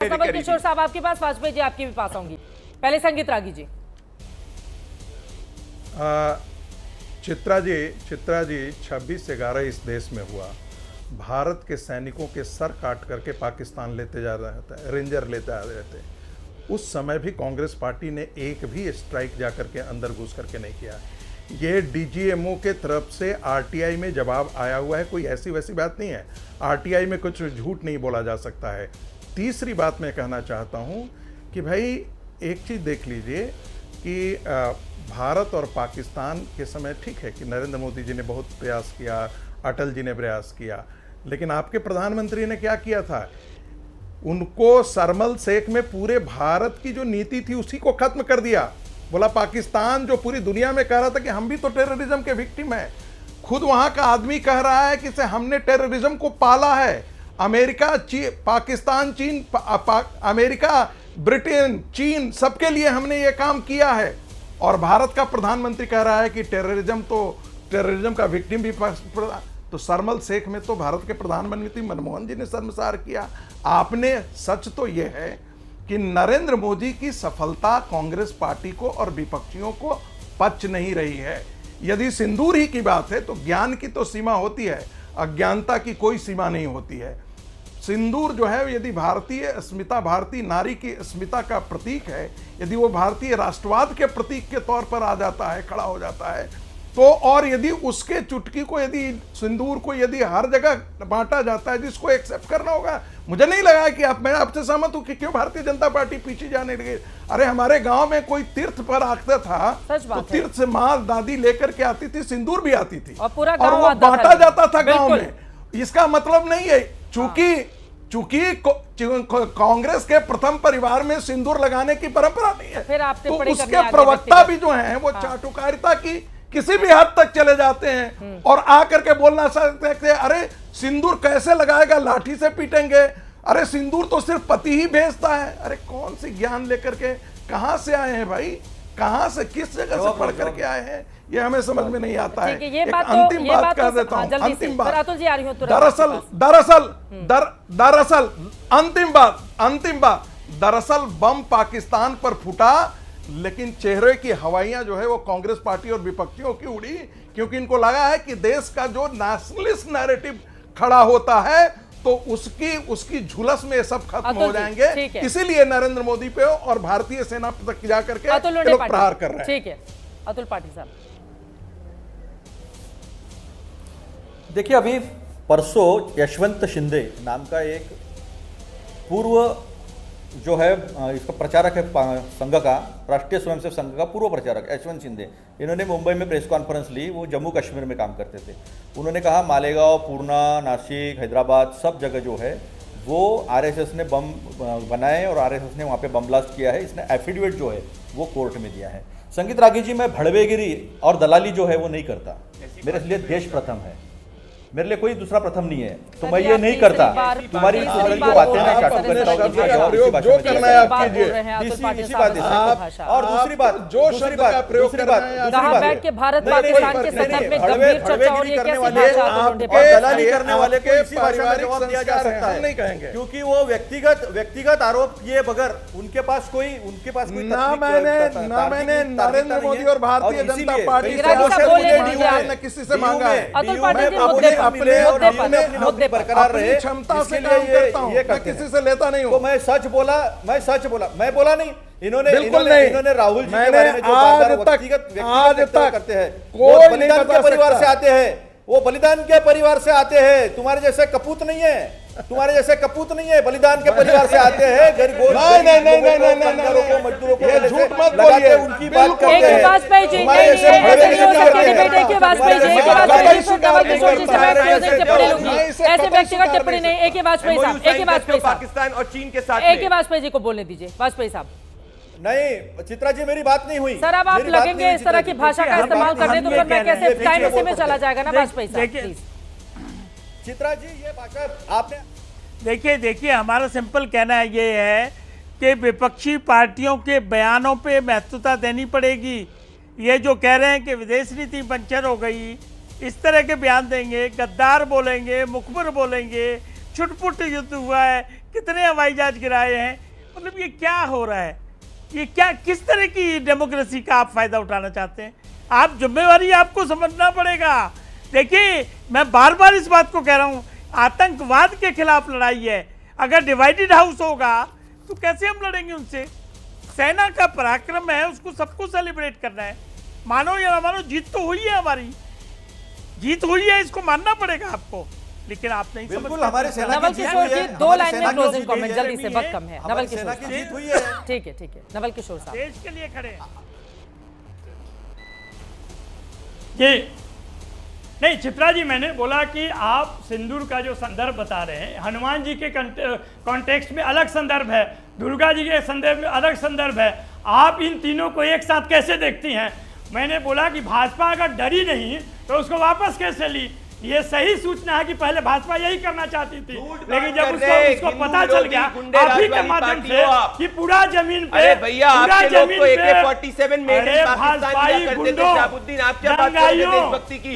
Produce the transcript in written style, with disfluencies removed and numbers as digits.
किशोर साहब आपके पास, वाजपेयी जी आपके भी पास आऊंगी। पहले संगीत रागी जी। चित्रा जी 26/11 इस देश में हुआ। भारत के सैनिकों के सर काट करके पाकिस्तान लेते जा रहे थे, रेंजर लेते आ रहे थे। उस समय भी कांग्रेस पार्टी ने एक भी स्ट्राइक जाकर के अंदर घुस करके नहीं किया। ये डीजीएमओ के तरफ से आरटीआई में जवाब आया हुआ है, कोई ऐसी वैसी बात नहीं है। आरटीआई में कुछ झूठ नहीं बोला जा सकता है। तीसरी बात मैं कहना चाहता हूँ कि भाई एक चीज़ देख लीजिए कि भारत और पाकिस्तान के समय ठीक है कि नरेंद्र मोदी जी ने बहुत प्रयास किया, अटल जी ने प्रयास किया, लेकिन आपके प्रधानमंत्री ने क्या किया था? उनको सरमल शेख में पूरे भारत की जो नीति थी उसी को खत्म कर दिया। बोला पाकिस्तान जो पूरी दुनिया में कह रहा था कि हम भी तो टेररिज्म के विक्टिम हैं, खुद वहां का आदमी कह रहा है कि से हमने टेररिज्म को पाला है। अमेरिका, पाकिस्तान, चीन, अमेरिका, ब्रिटेन, चीन, सबके लिए हमने ये काम किया है। और भारत का प्रधानमंत्री कह रहा है कि टेररिज्म का विक्टिम भी तो सरमल शेख में तो भारत के प्रधानमंत्री मनमोहन जी ने शर्मसार किया। आपने सच तो यह है कि नरेंद्र मोदी की सफलता कांग्रेस पार्टी को और विपक्षियों को पच नहीं रही है। यदि सिंदूर ही की बात है तो ज्ञान की तो सीमा होती है, अज्ञानता की कोई सीमा नहीं होती है। सिंदूर जो है यदि भारतीय अस्मिता, भारतीय नारी की अस्मिता का प्रतीक है, यदि वो भारतीय राष्ट्रवाद के प्रतीक के तौर पर आ जाता है, खड़ा हो जाता है, तो और यदि उसके चुटकी को, यदि सिंदूर को यदि हर जगह बांटा जाता है, जिसको एक्सेप्ट करना होगा। मुझे नहीं लगा कि मैं आपसे सहमत हूं कि क्यों भारतीय जनता पार्टी पीछे जाने लगी। अरे हमारे गांव में कोई तीर्थ पर आता था तो तीर्थ से माँ दादी लेकर के आती थी, सिंदूर भी आती थी और वो बांटा जाता था गांव में। इसका मतलब नहीं है चूंकि कांग्रेस के प्रथम परिवार में सिंदूर लगाने की परंपरा नहीं है, तो उसके प्रवक्ता भी जो हैं वो चाटुकारिता की किसी भी हद तक चले जाते हैं और आकर के बोलना सकते हैं अरे सिंदूर कैसे लगाएगा, लाठी से पीटेंगे, अरे सिंदूर तो सिर्फ पति ही भेजता है। अरे कौन सी ज्ञान लेकर के कहां से आए हैं भाई, कहां से, किस जगह से पढ़ करके आए हैं, ये हमें समझ में नहीं आता है। एक अंतिम बात कह देता हूं, अंतिम बात, दरअसल बम पाकिस्तान पर फूटा, लेकिन चेहरे की हवाइयां जो है वो कांग्रेस पार्टी और विपक्षियों की उड़ी, क्योंकि इनको लगा है कि देश का जो नेशनलिस्ट नैरेटिव खड़ा होता है तो उसकी झुलस में सब खत्म हो जाएंगे। इसीलिए नरेंद्र मोदी पे और भारतीय सेना तक जाकर के लोग प्रहार कर रहे हैं। ठीक है, अतुल पाटिल साहब। देखिए, अभी परसों यशवंत शिंदे नाम का एक पूर्व जो है इसका प्रचारक है संघ का, राष्ट्रीय स्वयंसेवक संघ का पूर्व प्रचारक यशवंत शिंदे, इन्होंने मुंबई में प्रेस कॉन्फ्रेंस ली। वो जम्मू कश्मीर में काम करते थे। उन्होंने कहा मालेगांव, पूर्णा, नासिक, हैदराबाद सब जगह जो है वो आरएसएस ने बम बनाए और आरएसएस ने वहाँ पे बम ब्लास्ट किया है। इसने एफिडेविट जो है वो कोर्ट में दिया है। संगीत रागी जी, मैं भड़वेगिरी और दलाली जो है वो नहीं करता। मेरे लिए देश प्रथम है, मेरे लिए कोई दूसरा प्रथम नहीं है, तो मैं ये नहीं करता। तुम्हारी जो बातें हैं जो करना है आप कीजिए। इसी बात है। और दूसरी बात दलाली करने वाले को इसी भाषा में जवाब दिया जा सकता है, नहीं कहेंगे, क्योंकि वो व्यक्तिगत आरोप किए बगैर उनके पास कोई ना मैंने नरेंद्र मोदी और भारतीय जनता पार्टी से किसी से मांगा है। अपने बरकरार रहे, क्षमता से काम करता हूं, मैं किसी से लेता नहीं हूं। तो मैं सच बोला, मैं बोला नहीं। इन्होंने राहुल जी के बारे में जो आज तक करते हैं, वो बलिदान के परिवार से आते हैं, वो बलिदान के परिवार से आते हैं। तुम्हारे जैसे कपूत नहीं है, बलिदान के परिवार से आते हैं। गरीबों मजदूरों को झूठ मत बोलिए, उनकी बात करते हैं। ऐसे व्यक्तिगत टिप्पणी नहीं। एक वाजपेयी पाकिस्तान और चीन के साथ, एक वाजपेयी जी को बोलने दीजिए। वाजपेयी साहब। नहीं चित्रा जी, मेरी बात नहीं हुई सर। अब आप लगेंगे इस तरह की भाषा का इस्तेमाल करने तो मैं कैसे टाइम ऐसे में चला जाएगा ना। वाजपेयी साहब, चित्रा जी, ये भाषा आपने देखिए हमारा सिंपल कहना है ये है कि विपक्षी पार्टियों के बयानों पे महत्वता देनी पड़ेगी। ये जो कह रहे हैं कि विदेश नीति पंचर हो गई, इस तरह के बयान देंगे, गद्दार बोलेंगे, मुखबिर बोलेंगे, छुटपुट युद्ध हुआ है, कितने हवाई जहाज गिराए हैं। मतलब ये क्या हो रहा है, ये क्या, किस तरह की डेमोक्रेसी का आप फायदा उठाना चाहते हैं? आप जिम्मेवारी आपको समझना पड़ेगा। देखिए मैं बार बार इस बात को कह रहा हूं, आतंकवाद के खिलाफ लड़ाई है। अगर डिवाइडेड हाउस होगा तो कैसे हम लड़ेंगे उनसे? सेना का पराक्रम है, उसको सबको सेलिब्रेट करना है। मानो या ना मानो, जीत तो हुई है, हमारी जीत हुई है, इसको मानना पड़ेगा आपको। लेकिन आप नहीं समझ। बिल्कुल हमारे सेना नवल की जीत किशोर हुई जी है, 2 हमारे लाइन सेना में की क्लोजिंग जीत हुई कमेंट है, जल्दी से, वक्त कम है। नवल हमारी किशोर सेना की साहब, जीत हुई है। ठीक है ठीक है, नवल किशोर साहब। देश के लिए खड़े हैं ये। नहीं चित्रा जी, मैंने बोला कि आप सिंदूर का जो संदर्भ बता रहे हैं, हनुमान जी के कॉन्टेक्स्ट में अलग संदर्भ है, दुर्गा जी के संदर्भ में अलग संदर्भ है। आप इन तीनों को एक साथ कैसे देखती हैं? मैंने बोला कि भाजपा अगर डरी नहीं तो उसको वापस कैसे ली? ये सही सूचना है कि पहले भाजपा यही करना चाहती थी, लेकिन जब उसको पता चल गया आप ही के माध्यम से कि पूरा जमीन पे, अरे भैया आपके लोग तो AK-47 मेड इन पाकिस्तान भाजपाई करते थे। गुंडों, शहाबुद्दीन, आप क्या बात करते थे देशभक्ति की?